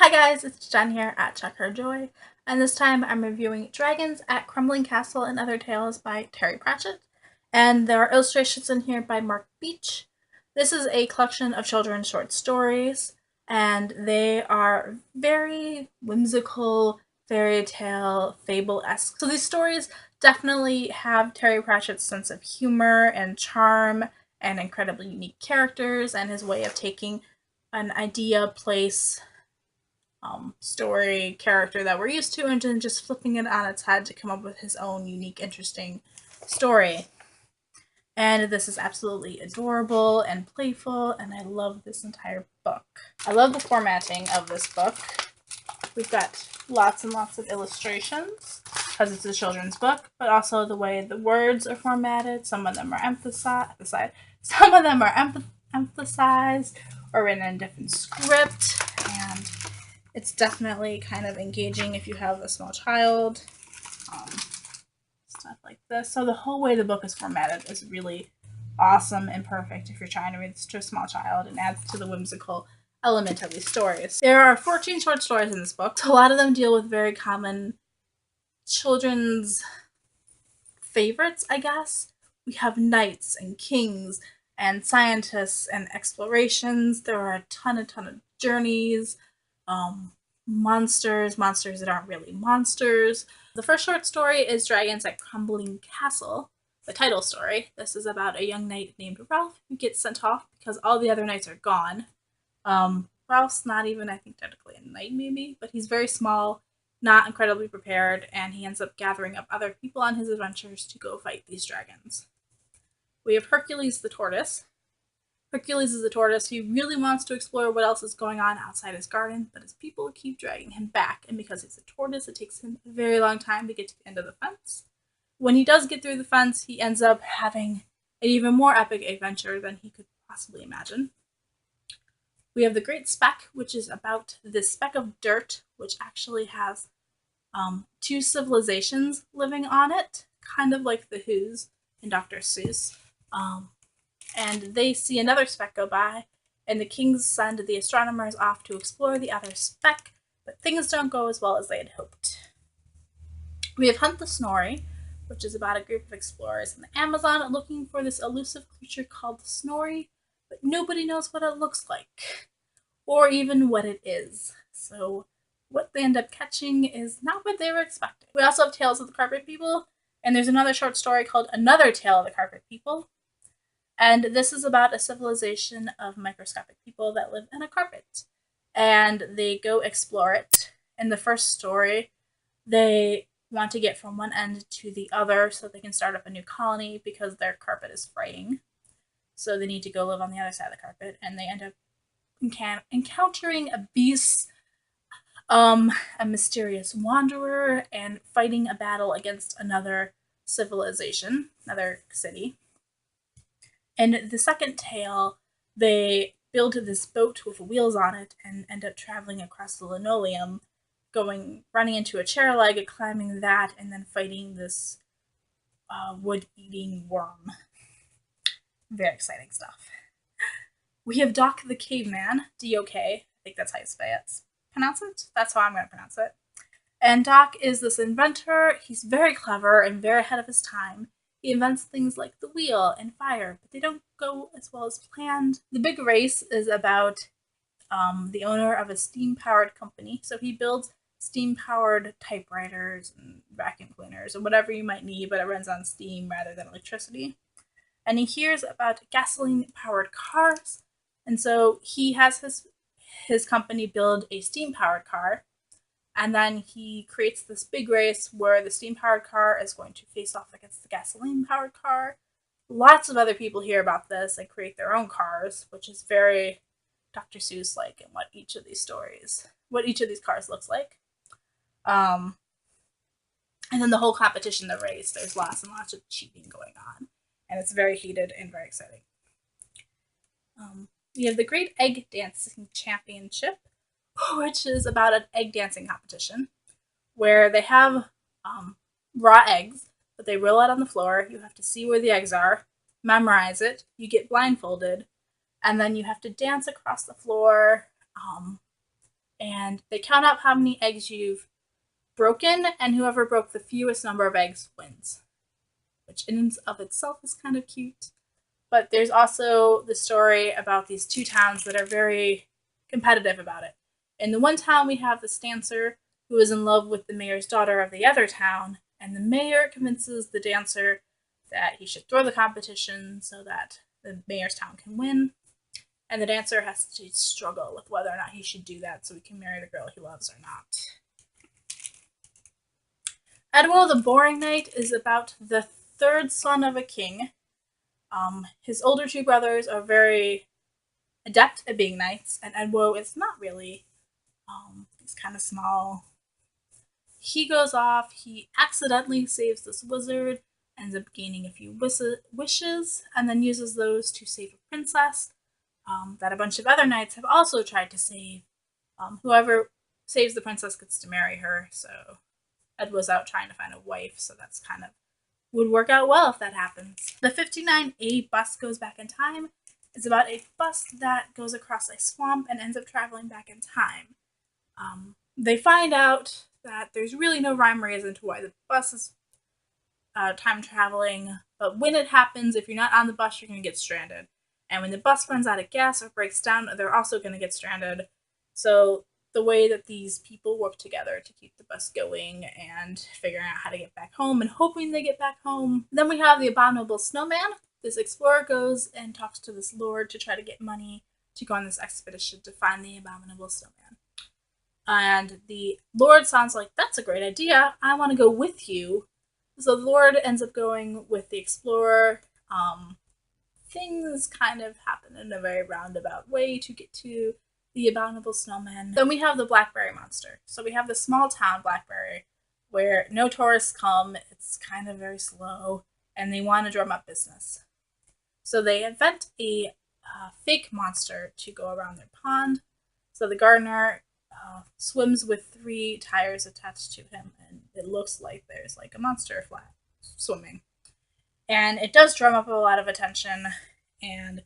Hi guys, it's Jen here at Check Her Joy, and this time I'm reviewing Dragons at Crumbling Castle and Other Tales by Terry Pratchett, and there are illustrations in here by Mark Beach. This is a collection of children's short stories, and they are very whimsical, fairy tale, fable-esque. So these stories definitely have Terry Pratchett's sense of humor and charm and incredibly unique characters and his way of taking an idea, place, story character that we're used to and then just flipping it on its head to come up with his own unique, interesting story. And this is absolutely adorable and playful, and I love this entire book. I love the formatting of this book. We've got lots and lots of illustrations because it's a children's book, but also the way the words are formatted. Some of them are emphasized, some of them are emphasized or written in different script, and it's definitely kind of engaging if you have a small child. Stuff like this. So the whole way the book is formatted is really awesome and perfect if you're trying to read this to a small child and adds to the whimsical element of these stories. There are 14 short stories in this book. So a lot of them deal with very common children's favorites, I guess. We have knights and kings and scientists and explorations. There are a ton of journeys, monsters that aren't really monsters. The first short story is Dragons at Crumbling Castle, the title story. This is about a young knight named Ralph who gets sent off because all the other knights are gone. Ralph's not even, I think, technically a knight, maybe, but he's very small, not incredibly prepared, and he ends up gathering up other people on his adventures to go fight these dragons. We have Hercules the Tortoise. Hercules is a tortoise. He really wants to explore what else is going on outside his garden, but his people keep dragging him back, and because he's a tortoise, it takes him a very long time to get to the end of the fence. When he does get through the fence, he ends up having an even more epic adventure than he could possibly imagine. We have the Great Speck, which is about this speck of dirt, which actually has two civilizations living on it, kind of like the Who's in Dr. Seuss. And they see another speck go by, and the kings send the astronomers off to explore the other speck, but things don't go as well as they had hoped. We have Hunt the Snorry, which is about a group of explorers in the Amazon looking for this elusive creature called the Snorry, but nobody knows what it looks like, or even what it is. So what they end up catching is not what they were expecting. We also have Tales of the Carpet People, and there's another short story called Another Tale of the Carpet People. And this is about a civilization of microscopic people that live in a carpet. And they go explore it. In the first story, they want to get from one end to the other so they can start up a new colony because their carpet is fraying. So they need to go live on the other side of the carpet. And they end up encountering a beast, a mysterious wanderer, and fighting a battle against another civilization, another city. In the second tale, they build this boat with wheels on it and end up traveling across the linoleum, running into a chair leg, climbing that, and then fighting this wood-eating worm. Very exciting stuff. We have Dok the Caveman, D-O-K, I think that's how you pronounce it. That's how I'm going to pronounce it. And Dok is this inventor. He's very clever and very ahead of his time. He invents things like the wheel and fire, but they don't go as well as planned. The big race is about the owner of a steam-powered company. So he builds steam-powered typewriters and vacuum cleaners and whatever you might need, but it runs on steam rather than electricity. And he hears about gasoline-powered cars, and so he has his company build a steam-powered car. And then he creates this big race where the steam-powered car is going to face off against the gasoline-powered car. Lots of other people hear about this and create their own cars, which is very Dr. Seuss-like in what each of these cars looks like. And then the whole competition, the race, there's lots and lots of cheating going on. And it's very heated and very exciting. We have the Great Egg Dancing Championship, which is about an egg dancing competition where they have raw eggs, but they roll out on the floor. You have to see where the eggs are, memorize it, you get blindfolded, and then you have to dance across the floor and they count up how many eggs you've broken, and whoever broke the fewest number of eggs wins, which in and of itself is kind of cute. But there's also the story about these two towns that are very competitive about it. In the one town, we have this dancer who is in love with the mayor's daughter of the other town, and the mayor convinces the dancer that he should throw the competition so that the mayor's town can win. And the dancer has to struggle with whether or not he should do that so he can marry the girl he loves or not. Edwo the Boring Knight is about the third son of a king. His older two brothers are very adept at being knights, and Edwo is not really. He's kind of small. He goes off, he accidentally saves this wizard, ends up gaining a few wishes, and then uses those to save a princess that a bunch of other knights have also tried to save. Whoever saves the princess gets to marry her, so Edwo's out trying to find a wife, so that's kind of would work out well if that happens. The 59A bus goes back in time. It's about a bus that goes across a swamp and ends up traveling back in time. They find out that there's really no rhyme or reason to why the bus is time traveling, but when it happens, if you're not on the bus, you're going to get stranded. And when the bus runs out of gas or breaks down, they're also going to get stranded. So the way that these people work together to keep the bus going and figuring out how to get back home and hoping they get back home. Then we have the Abominable Snowman. This explorer goes and talks to this lord to try to get money to go on this expedition to find the Abominable Snowman. And the lord sounds like, that's a great idea. I want to go with you. So the lord ends up going with the explorer. Things kind of happen in a very roundabout way to get to the Abominable Snowman. Then we have the Blackbury Monster. So we have the small town Blackbury where no tourists come. It's kind of very slow, and they want to drum up business. So they invent a fake monster to go around their pond. So the gardener swims with 3 tires attached to him, and it looks like there's like a monster flat swimming. And it does drum up a lot of attention, and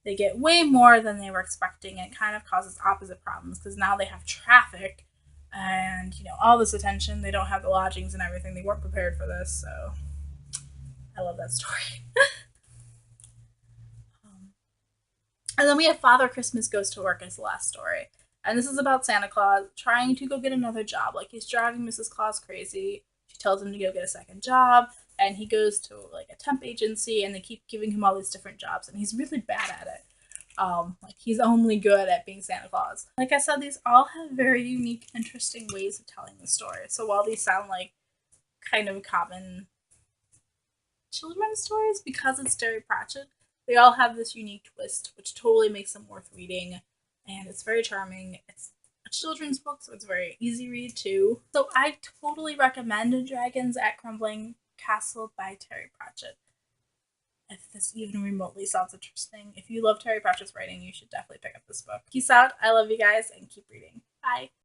they get way more than they were expecting. It kind of causes opposite problems because now they have traffic and, all this attention. They don't have the lodgings and everything. They weren't prepared for this, so I love that story. And then we have Father Christmas Goes to Work as the last story. And this is about Santa Claus trying to go get another job. Like, he's driving Mrs. Claus crazy. She tells him to go get a second job. And he goes to like a temp agency, and they keep giving him all these different jobs, and he's really bad at it. He's only good at being Santa Claus. Like I said, these all have very unique, interesting ways of telling the story. So while these sound like kind of common children's stories, because it's Terry Pratchett, they all have this unique twist, which totally makes them worth reading, and it's very charming. It's a children's book, so it's very easy read too. So I totally recommend Dragons at Crumbling Castle by Terry Pratchett. If this even remotely sounds interesting, if you love Terry Pratchett's writing, you should definitely pick up this book. Peace out. I love you guys, and keep reading. Bye.